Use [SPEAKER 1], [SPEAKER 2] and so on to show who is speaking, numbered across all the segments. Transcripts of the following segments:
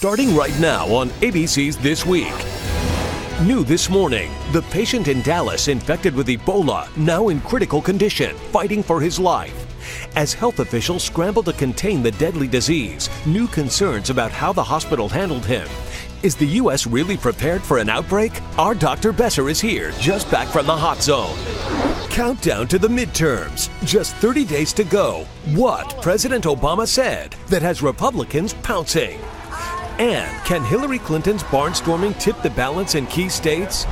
[SPEAKER 1] starting right now on ABC's This Week. New this morning, the patient in Dallas infected with Ebola now in critical condition, fighting for his life. As health officials scramble to contain the deadly disease, new concerns about how the hospital handled him. Is the U.S. really prepared for an outbreak? Our Dr. Besser is here, just back from the hot zone. Countdown to the midterms. Just 30 days to go. What President Obama said that has Republicans pouncing. And can Hillary Clinton's barnstorming tip the balance in key states?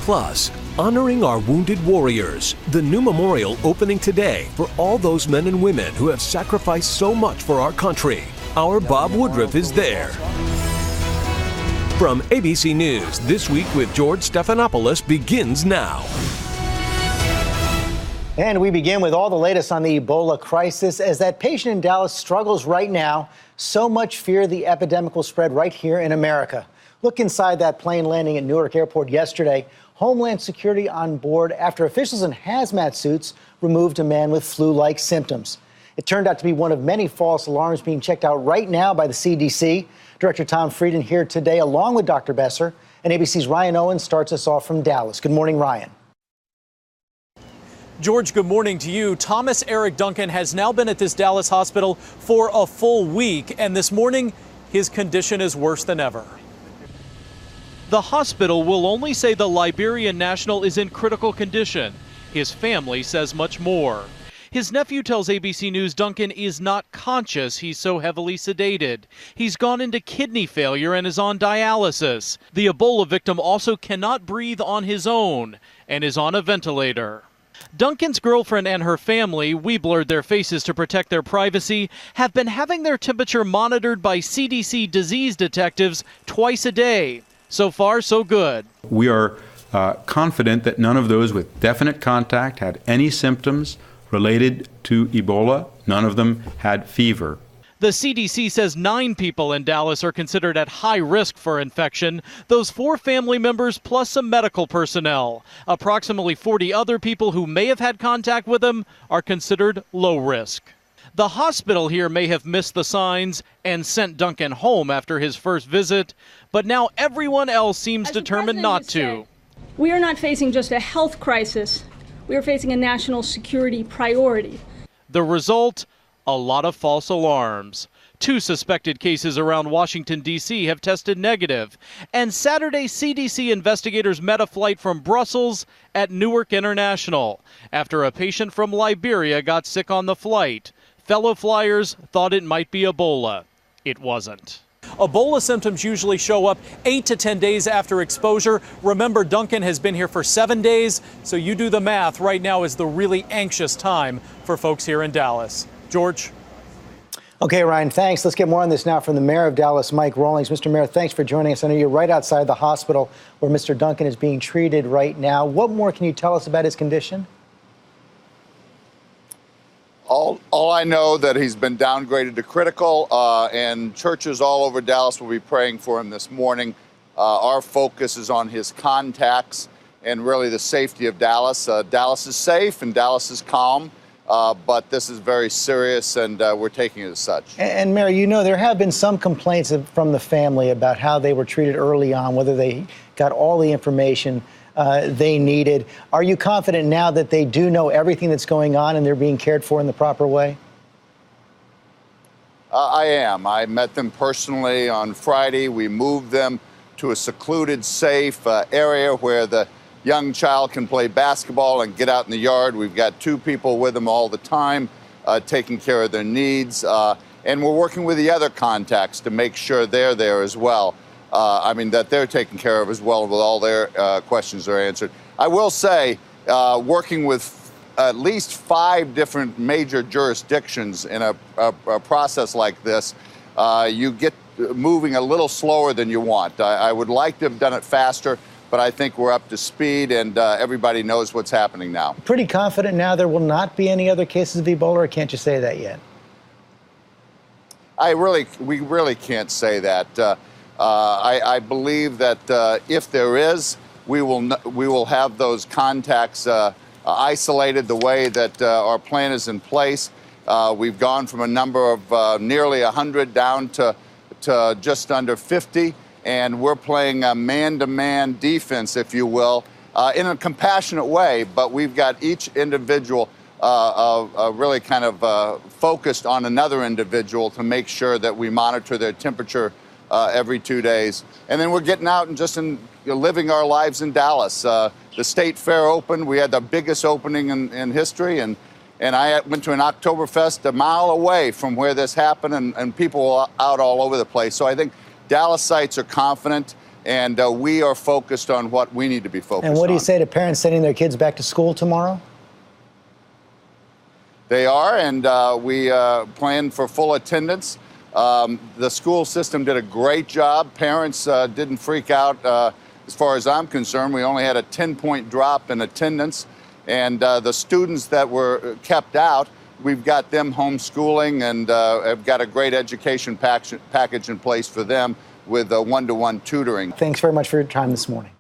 [SPEAKER 1] Plus, honoring our wounded warriors. The new memorial opening today for all those men and women who have sacrificed so much for our country. Our Bob Woodruff is there. From ABC News, This Week with George Stephanopoulos begins now.
[SPEAKER 2] And we begin with all the latest on the Ebola crisis. As that patient in Dallas struggles right now, so much fear the epidemic will spread right here in America. Look inside that plane landing at Newark Airport yesterday. Homeland Security on board after officials in hazmat suits removed a man with flu-like symptoms. It turned out to be one of many false alarms being checked out right now by the CDC. Director Tom Frieden here today along with Dr. Besser. And ABC's Ryan Owens starts us off from Dallas. Good morning, Ryan.
[SPEAKER 3] George, good morning to you. Thomas Eric Duncan has now been at this Dallas hospital for a full week, and this morning his condition is worse than ever. The hospital will only say the Liberian national is in critical condition. His family says much more. His nephew tells ABC News Duncan is not conscious. He's so heavily sedated. He's gone into kidney failure and is on dialysis. The Ebola victim also cannot breathe on his own and is on a ventilator. Duncan's girlfriend and her family, we blurred their faces to protect their privacy, have been having their temperature monitored by CDC disease detectives twice a day. So far, so good.
[SPEAKER 4] We are confident that none of those with definite contact had any symptoms related to Ebola. None of them had fever.
[SPEAKER 3] The CDC says 9 people in Dallas are considered at high risk for infection. Those 4 family members plus some medical personnel. Approximately 40 other people who may have had contact with them are considered low risk. The hospital here may have missed the signs and sent Duncan home after his first visit, but now everyone else seems determined not to.
[SPEAKER 5] We are not facing just a health crisis. We are facing a national security priority.
[SPEAKER 3] The result? A lot of false alarms. 2 suspected cases around Washington, D.C. have tested negative. And Saturday, CDC investigators met a flight from Brussels at Newark International after a patient from Liberia got sick on the flight. Fellow flyers thought it might be Ebola. It wasn't. Ebola symptoms usually show up 8 to 10 days after exposure. Remember, Duncan has been here for 7 days, so you do the math. Right now is the really anxious time for folks here in Dallas. George?
[SPEAKER 2] Okay, Ryan, thanks. Let's get more on this now from the mayor of Dallas, Mike Rawlings. Mr. Mayor, thanks for joining us. I know you're right outside the hospital where Mr. Duncan is being treated right now. What more can you tell us about his condition?
[SPEAKER 6] All I know that he's been downgraded to critical, and churches all over Dallas will be praying for him this morning. Our focus is on his contacts and really the safety of Dallas. Dallas is safe and Dallas is calm. But this is very serious, and we're taking it as such.
[SPEAKER 2] And Mayor, you know, there have been some complaints from the family about how they were treated early on, whether they got all the information they needed. Are you confident now that they do know everything that's going on and they're being cared for in the proper way?
[SPEAKER 6] I am. I met them personally on Friday. We moved them to a secluded, safe area where the young child can play basketball and get out in the yard. We've got 2 people with them all the time, taking care of their needs. And we're working with the other contacts to make sure they're there as well. That they're taken care of as well with all their questions are answered. I will say, working with at least 5 different major jurisdictions in a process like this, you get moving a little slower than you want. I would like to have done it faster, but I think we're up to speed and everybody knows what's happening now.
[SPEAKER 2] Pretty confident now there will not be any other cases of Ebola, or can't you say that yet?
[SPEAKER 6] We really can't say that. I believe that if there is, we will have those contacts isolated the way that our plan is in place. We've gone from a number of nearly 100 down to about just under 50, and we're playing a man-to-man defense, if you will, in a compassionate way, but we've got each individual really kind of focused on another individual to make sure that we monitor their temperature every 2 days. And then we're getting out and just living our lives in Dallas. The State Fair opened. We had the biggest opening in history, and I went to an Oktoberfest a mile away from where this happened, and people were out all over the place. So I think Dallasites are confident, and we are focused on what we need to be focused on.
[SPEAKER 2] And what do you say to parents sending their kids back to school tomorrow?
[SPEAKER 6] They are, and we plan for full attendance. The school system did a great job. Parents didn't freak out. As far as I'm concerned, we only had a 10-point drop in attendance. And the students that were kept out, we've got them homeschooling and have got a great education package in place for them with one-to-one tutoring.
[SPEAKER 2] Thanks very much for your time this morning.